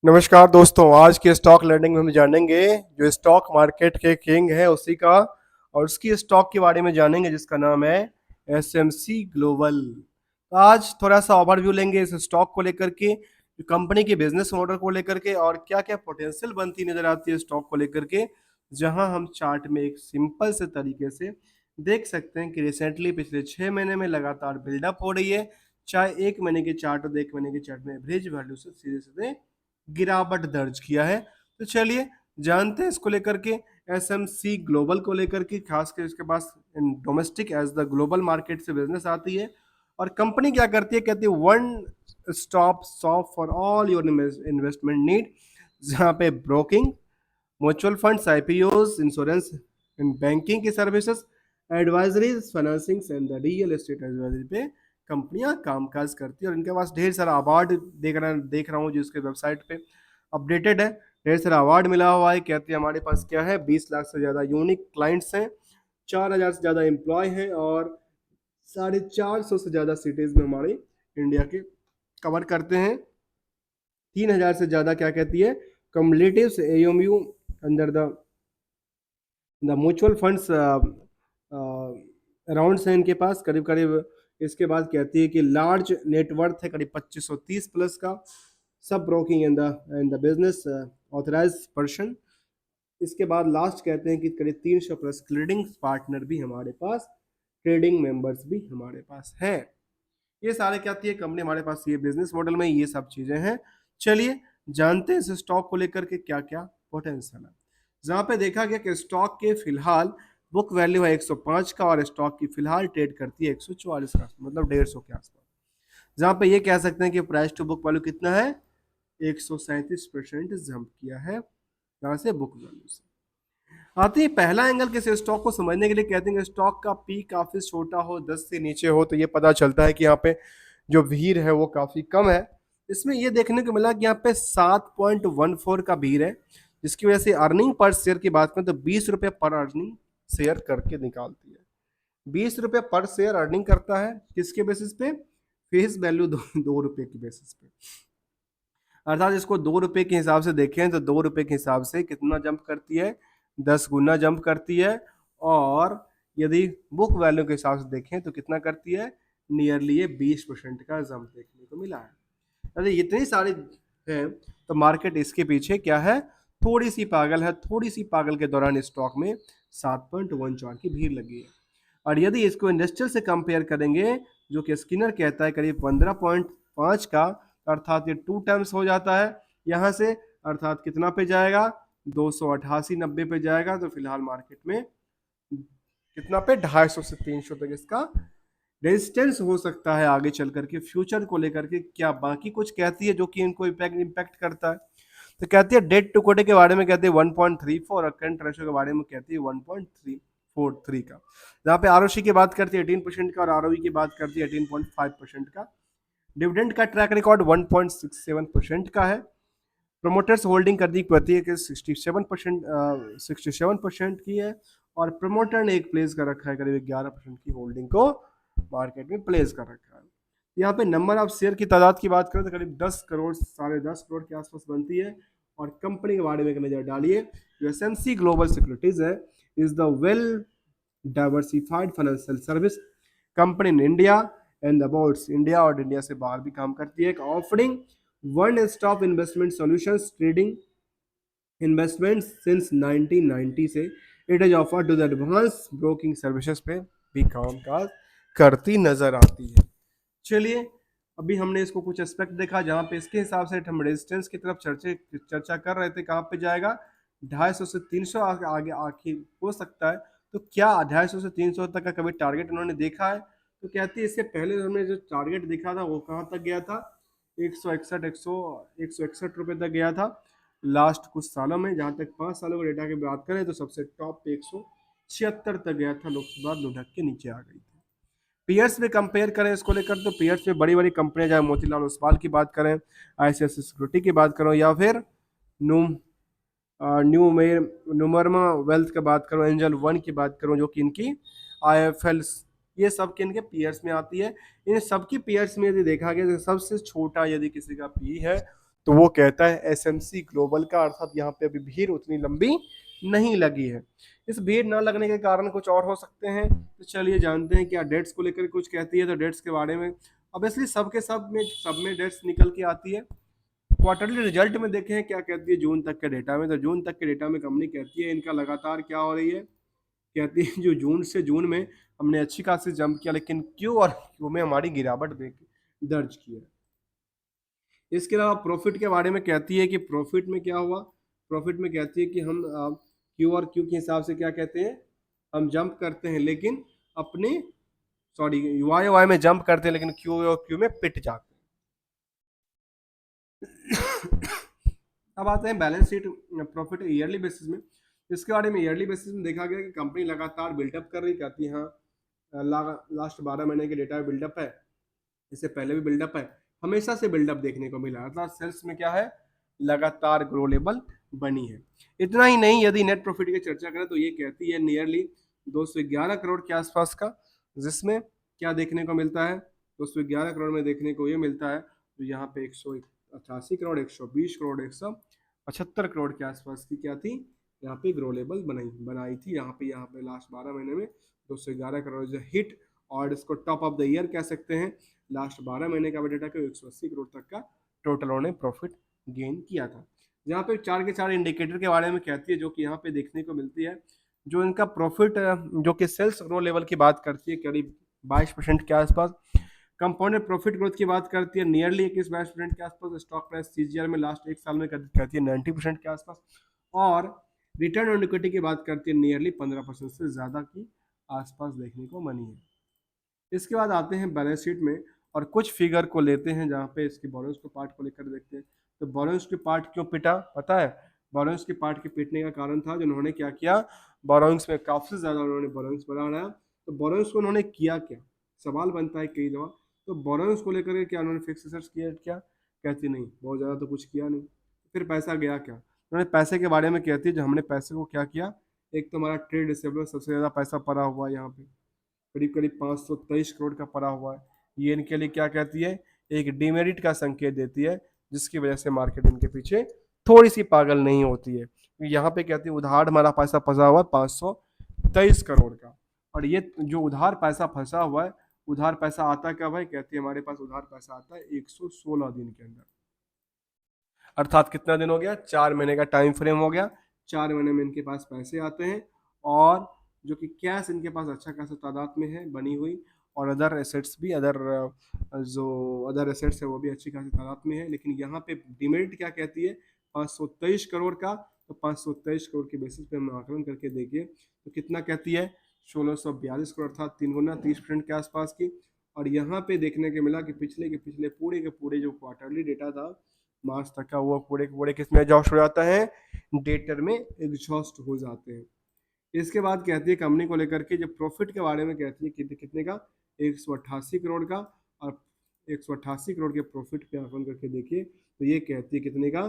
नमस्कार दोस्तों, आज के स्टॉक लर्निंग में हम जानेंगे जो स्टॉक मार्केट के किंग है उसी का और उसकी स्टॉक के बारे में जानेंगे जिसका नाम है एसएमसी ग्लोबल। तो आज थोड़ा सा ओवरव्यू लेंगे इस स्टॉक को लेकर के, कंपनी के बिजनेस मॉडल को लेकर के और क्या क्या पोटेंशियल बनती नजर आती है स्टॉक को लेकर के, जहां हम चार्ट में एक सिंपल से तरीके से देख सकते हैं कि रिसेंटली पिछले 6 महीने में लगातार बिल्डअप हो रही है। चाहे 1 महीने के चार्ट और 1 महीने के चार्ट में एवरेज वैल्यू से सीधे सीधे गिरावट दर्ज किया है। तो चलिए जानते हैं इसको लेकर के, एसएमसी ग्लोबल को लेकर के, खासकर इसके पास domestic as the global market से बिजनेस आती है। और कंपनी क्या करती है, कहती है one stop shop for all your investment need, जहाँ पे broking, mutual funds, IPOs, insurance and banking की services, advisories, financing and the real estate advisory पे कंपनियां कामकाज करती है। और इनके पास ढेर सारा अवार्ड देख रहा हूँ जो इसके वेबसाइट पे अपडेटेड है। ढेर सारा अवार्ड मिला हुआ है। कहती है हमारे पास क्या है, 20 लाख से ज़्यादा यूनिक क्लाइंट्स हैं, 4,000 से ज़्यादा एम्प्लॉय हैं और 450 से ज़्यादा सिटीज़ में हमारे इंडिया के कवर करते हैं। 3,000 से ज़्यादा क्या कहती है cumulative AMU under the mutual funds around है इनके पास करीब करीब। इसके बाद कहती है कि लार्ज नेटवर्थ है करीब 2530 प्लस का, sub broking in the business authorise person. इसके बाद लास्ट कहते हैं कि करीब 300 प्लस ट्रेडिंग पार्टनर भी हमारे पास, ट्रेडिंग मेंबर्स भी हमारे पास है। ये सारे क्या है कंपनी हमारे पास, ये बिजनेस मॉडल में ये सब चीजें हैं। चलिए जानते हैं इस स्टॉक को लेकर के क्या क्या पोटेंशियल है। जहां पे देखा गया कि स्टॉक के फिलहाल बुक वैल्यू है 105 का और स्टॉक की फिलहाल ट्रेड करती है 144 का, मतलब 150 के आसपास। जहां पे ये कह सकते हैं कि प्राइस टू बुक वैल्यू कितना है, 137% जंप किया है यहाँ से बुक वैल्यू से। आते ही पहला एंगल किसी स्टॉक को समझने के लिए कहते हैं कि स्टॉक का पी काफी छोटा हो, 10 से नीचे हो, तो ये पता चलता है कि यहाँ पे जो भीड़ है वो काफी कम है। इसमें ये देखने को मिला कि यहाँ पे 7.14 का भीड़ है, जिसकी वजह से अर्निंग पर शेयर की बात करें तो 20 रुपये पर अर्निंग शेयर करके निकालती है। 20 रुपये पर शेयर अर्निंग करता है, किसके बेसिस पे, फेस वैल्यू 2 रुपये की बेसिस पे। अर्थात इसको 2 रुपये के हिसाब से देखें तो 2 रुपये के हिसाब से कितना जंप करती है, 10 गुना जंप करती है। और यदि बुक वैल्यू के हिसाब से देखें तो कितना करती है, नियरली ये 20% का जंप देखने को मिला है। यदि इतनी सारी है तो मार्केट इसके पीछे क्या है, थोड़ी सी पागल है। थोड़ी सी पागल के दौरान स्टॉक में 7.14 की भीड़ लगी है। और यदि इसको इंडस्ट्रियल से कंपेयर करेंगे, जो कि स्किनर कहता है करीब 15.5 का, अर्थात ये 2 टाइम्स हो जाता है यहाँ से, अर्थात कितना पे जाएगा, 288-90 पे जाएगा। तो फिलहाल मार्केट में कितना पे, 250 से 300 तक इसका रेजिस्टेंस हो सकता है आगे चल करके। फ्यूचर को लेकर के क्या बाकी कुछ कहती है जो कि इनको इम्पैक्ट करता है, तो कहती है डेट टू इक्विटी के बारे में कहती है 1.34 और करंट रेशियो के बारे में कहती है 1.343 का। जहाँ पे आरओसी की बात करती है 18% का और आरओई की बात करती है 18.5% का। डिविडेंड का ट्रैक रिकॉर्ड 1.67% का है। प्रोमोटर्स होल्डिंग करनी पड़ती है कि 67% की है और प्रमोटर ने एक प्लेस कर रखा है करीब 11% की होल्डिंग को मार्केट में प्लेस कर रखा है। यहाँ पे नंबर ऑफ शेयर की तादाद की बात करें तो करीब 10 करोड़, 10.5 करोड़ के आसपास बनती है। और कंपनी के बारे में एक नजर डालिए, जो एसएमसी ग्लोबल सिक्योरिटीज है, is the well diversified financial service company in India and abouts India, और इंडिया से बाहर भी काम करती है। Offering one stop investment solutions trading investment since 1990 से it is offer to the advance broking services पे भी काम काज करती नजर आती है। चलिए अभी हमने इसको कुछ एस्पेक्ट देखा जहाँ पे इसके हिसाब से हम रेजिस्टेंस की तरफ चर्चा कर रहे थे, कहाँ पे जाएगा, 250 से 300 आगे आखिर हो सकता है। तो क्या 250 से 300 तक का कभी टारगेट उन्होंने देखा है, तो कहती है इससे पहले हमने जो टारगेट देखा था वो कहाँ तक गया था, 161 रुपये तक गया था लास्ट कुछ सालों में। जहाँ तक 5 सालों के डेटा की बात करें तो सबसे टॉप पे 176 तक गया था, उसके बाद लुढ़क के नीचे आ गई थी। पीयर्स में कंपेयर करें इसको लेकर तो पीयर्स में बड़ी बड़ी कंपनियां, चाहे मोतीलाल ओसवाल की बात करें, आईसीआईसीआई सिक्योरिटी की बात करो, या फिर नूम न्यू मेर नुमरमा वेल्थ की बात करो, एंजल वन की बात करो, जो कि इनकी आईएफएल, ये सब के इनके पीयर्स में आती है। इन सबकी पीयर्स में यदि देखा गया तो सबसे छोटा यदि किसी का पी है तो वो कहता है एसएमसी ग्लोबल का, अर्थात यहाँ पे अभी भीड़ उतनी लंबी नहीं लगी है। इस भीड़ ना लगने के कारण कुछ और हो सकते हैं, तो चलिए जानते हैं क्या डेट्स को लेकर कुछ कहती है। तो डेट्स के बारे में ऑब्वियसली सब में डेट्स निकल के आती है। क्वार्टरली रिजल्ट में देखें क्या कहती है जून तक के डेटा में, तो जून तक के डेटा में कंपनी कहती है इनका लगातार क्या हो रही है, कहती है जो जून में हमने अच्छी खासी जंप किया, लेकिन क्यू और क्यू में हमारी गिरावट दर्ज की है। इसके अलावा प्रॉफिट के बारे में कहती है कि प्रॉफिट में क्या हुआ, प्रॉफिट में कहती है कि हम क्यू और क्यू के हिसाब से क्या कहते हैं, हम जंप करते हैं लेकिन अपने वाई वाई में जंप करते हैं लेकिन क्यू और क्यू में पिट जाते हैं। अब आते हैं balance sheet profit yearly basis में। इसके बारे में ईयरली बेसिस में देखा गया कि कंपनी लगातार बिल्डअप कर रही, कहती है हाँ लास्ट 12 महीने के डेटा बिल्डअप है, इससे पहले भी बिल्डअप है, हमेशा से बिल्डअप देखने को मिला, अर्थात सेल्स में क्या है, लगातार ग्रो लेवल बनी है। इतना ही नहीं, यदि नेट प्रॉफिट की चर्चा करें तो ये कहती है नियरली 211 करोड़ के आसपास का, जिसमें क्या देखने को मिलता है, 211 करोड़ में देखने को ये मिलता है, तो यहाँ पे 188 करोड़, 120 करोड़, 175 करोड़ के आसपास की क्या थी, यहाँ पे ग्रो लेवल बनाई थी। यहाँ पे लास्ट 12 महीने में 211 करोड़ जो हिट, और इसको टॉप ऑफ द ईयर कह सकते हैं। लास्ट 12 महीने का डेटा को 180 करोड़ तक का टोटल उन्होंने प्रॉफिट गेन किया था। यहाँ पे 4 के 4 इंडिकेटर के बारे में कहती है, जो कि यहाँ पे देखने को मिलती है, जो इनका प्रॉफिट जो कि सेल्स ग्रो लेवल की बात करती है करीब 22% के आसपास, कंपाउंडेड प्रॉफिट ग्रोथ की बात करती है नियरली 21-22% के आसपास, स्टॉक प्राइस सीजीआर में लास्ट एक साल में कहती है 90% के आसपास, और रिटर्न ऑन इक्विटी की बात करती है नियरली 15% से ज़्यादा की आसपास देखने को बनी है। इसके बाद आते हैं बैलेंस शीट में और कुछ फिगर को लेते हैं, जहाँ पे इसके बोरोइंग्स के पार्ट को लेकर देखते हैं। तो बोरोइंग्स के पार्ट क्यों पिटा, पता है, बोरोइंग्स के पार्ट के पिटने का कारण था जिन्होंने क्या किया, बोरोइंग्स में काफ़ी ज़्यादा उन्होंने बोरोइंग्स बढ़ाया। तो बोरोइंग्स को उन्होंने किया क्या, सवाल बनता है कई दफ़ा। तो बोरोइंग्स को लेकर क्या उन्होंने फिक्स एसेट्स किया क्या, कहती नहीं, बहुत ज़्यादा तो कुछ किया नहीं। फिर पैसा गया क्या, उन्होंने पैसे के बारे में कहती है, जो हमने पैसे को क्या किया, एक तो हमारा ट्रेड रिसीवेबल सबसे ज़्यादा पैसा पड़ा हुआ है यहाँ पे, करीब करीब 523 करोड़ का पड़ा हुआ है। ये इनके लिए क्या कहती है, एक डिमेरिट का संकेत देती है, जिसकी वजह से मार्केट इनके पीछे थोड़ी सी पागल नहीं होती है। यहाँ पे कहती है उधार हमारा पैसा फंसा हुआ है 523 करोड़ का, और ये जो उधार पैसा फंसा हुआ है, उधार पैसा आता कब है, कहती है हमारे पास उधार पैसा आता है 116 दिन के अंदर, अर्थात कितना दिन हो गया, 4 महीने का टाइम फ्रेम हो गया, 4 महीने में इनके पास पैसे आते हैं, और जो कि कैश इनके पास अच्छा खासा तादाद में है बनी हुई, और अदर एसेट्स भी अदर एसेट्स है वो भी अच्छी खासी तादाद में है। लेकिन यहाँ पे डिमेरिट क्या कहती है, 523 करोड़ का, तो 523 करोड़ के बेसिस पे हम आकलन करके देखिए तो कितना कहती है, 1642 करोड़, अर्थात 3 गुना 30% के आसपास की। और यहाँ पे देखने के मिला कि पिछले पूरे के पूरे जो क्वार्टरली डेटा था मार्च तक का, वो पूरे के पूरे किसमें एग्जॉस्ट हो जाता है, डेटर में एग्जॉस्ट हो जाते हैं। इसके बाद कहती है कंपनी को लेकर के, जब प्रॉफिट के बारे में कहती है कितने का, 188 करोड़ का, और 188 करोड़ के प्रॉफिट पे आकलन करके देखिए तो ये कहती है कितने का,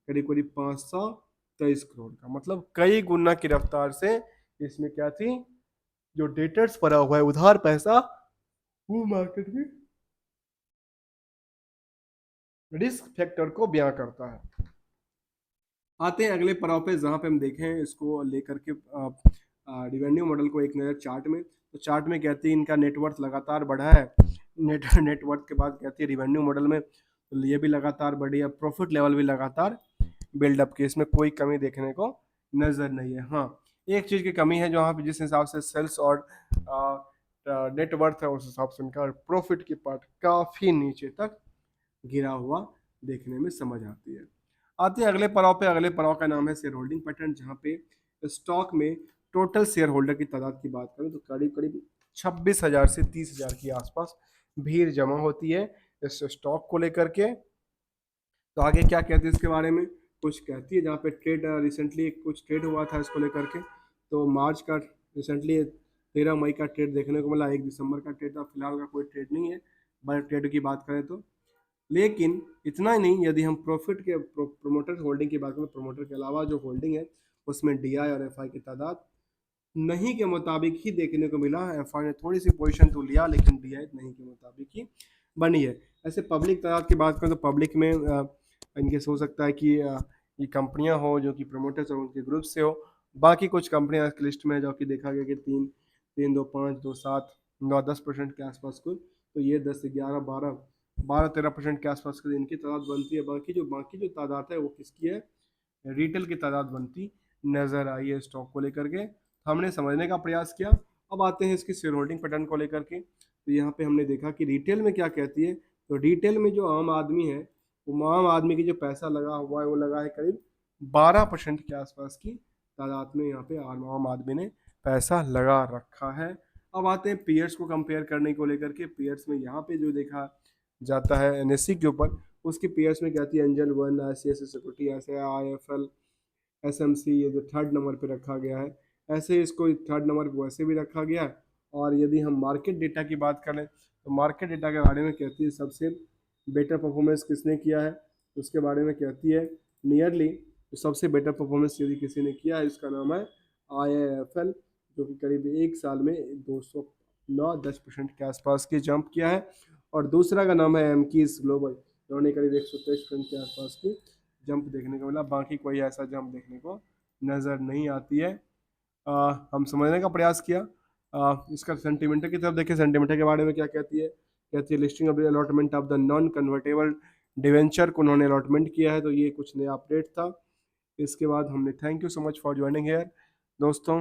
करीब करीब 523 करोड़ का, मतलब कई गुना की रफ्तार से इसमें क्या थी, जो डेटर्स पड़ा हुआ है उधार पैसा, वो मार्केट में रिस्क फैक्टर को बयां करता है। आते हैं अगले पड़ाव पे, जहाँ पे हम देखें इसको लेकर के रिवेन्यू मॉडल को एक नज़र चार्ट में, तो चार्ट में कहती है इनका नेटवर्थ लगातार बढ़ा है, नेटवर्थ के बाद कहती है रिवेन्यू मॉडल में तो ये भी लगातार बढ़ी है, प्रॉफिट लेवल भी लगातार बिल्डअप की, इसमें कोई कमी देखने को नज़र नहीं है। हाँ, एक चीज़ की कमी है, जहाँ पे जिस हिसाब से सेल्स और नेटवर्थ है, उस हिसाब से उनका प्रॉफिट की पार्ट काफ़ी नीचे तक गिरा हुआ देखने में समझ आती है। आते हैं अगले पड़ाव पे, अगले पड़ाव का नाम है शेयर होल्डिंग पैटर्न, जहाँ पे स्टॉक में टोटल शेयर होल्डर की तादाद की बात करें तो करीब करीब 26,000 से 30,000 के आसपास भीड़ जमा होती है इस स्टॉक को लेकर के। तो आगे क्या कहते हैं इसके बारे में, कुछ कहती है, जहाँ पे ट्रेड रिसेंटली कुछ ट्रेड हुआ था इसको लेकर के, तो मार्च का रिसेंटली 13 मई का ट्रेड देखने को मिला, 1 दिसंबर का ट्रेड था, फिलहाल का कोई ट्रेड नहीं है बड़े ट्रेड की बात करें तो। लेकिन इतना ही नहीं, यदि हम प्रॉफिट के प्रोमोटर होल्डिंग की बात करें, प्रमोटर के अलावा जो होल्डिंग है उसमें डीआई और एफआई की तादाद नहीं के मुताबिक ही देखने को मिला। एफआई ने थोड़ी सी पोजीशन तो लिया, लेकिन डीआई नहीं के मुताबिक ही बनी है। ऐसे पब्लिक तादाद की बात करें तो पब्लिक में इनकेस हो सकता है कि ये कंपनियां हो जो कि प्रमोटर्स और उनके ग्रुप से हो। बाकी कुछ कंपनियां इस लिस्ट में है जो कि देखा गया कि 3, 3, 2, 5, 2, 7, 9, 10% के आसपास कुल, तो ये 10 से 11, 12, 13% के आसपास की इनकी तादाद बनती है। बाकी जो तादाद है वो किसकी है, रिटेल की तादाद बनती नजर आई है स्टॉक को लेकर के। हमने समझने का प्रयास किया। अब आते हैं इसकी शेयर होल्डिंग पैटर्न को लेकर के। तो यहाँ पे हमने देखा कि रिटेल में क्या कहती है। तो रिटेल में जो आम आदमी है, वो आम आदमी की जो पैसा लगा हुआ है वो लगा है करीब 12% के आसपास की तादाद में। यहाँ पे आम आदमी ने पैसा लगा रखा है। अब आते हैं पीयर्स को कंपेयर करने को लेकर के। पीयर्स में यहाँ पे जो देखा जाता है एनएससी के ऊपर, उसकी पीयर्स में क्या थी, एंजल वन, ICICI सिक्योरिटी, ऐसे IIFL, SMC, ये जो थर्ड नंबर पे रखा गया है। ऐसे ही इसको थर्ड नंबर पे वैसे भी रखा गया है। और यदि हम मार्केट डेटा की बात करें तो मार्केट डेटा के बारे में कहती है सबसे बेटर परफॉर्मेंस किसने किया है, उसके बारे में कहती है नियरली सबसे बेटर परफॉर्मेंस यदि किसी ने किया है इसका नाम है IIFL, जो कि करीब एक साल में 209-10% के आसपास की जंप किया है। और दूसरा का नाम है एमकीस ग्लोबल, उन्होंने करीब 123% के आसपास की जंप देखने को मिला। बाकी कोई ऐसा जंप देखने को नज़र नहीं आती है। हम समझने का प्रयास किया। इसका सेंटीमीटर की तरफ देखिए, सेंटीमीटर के बारे में क्या कहती है। कहती है listing of the allotment of the non convertible debenture को उन्होंने अलॉटमेंट किया है। तो ये कुछ नया अपडेट था। इसके बाद हमने thank you so much for joining here दोस्तों।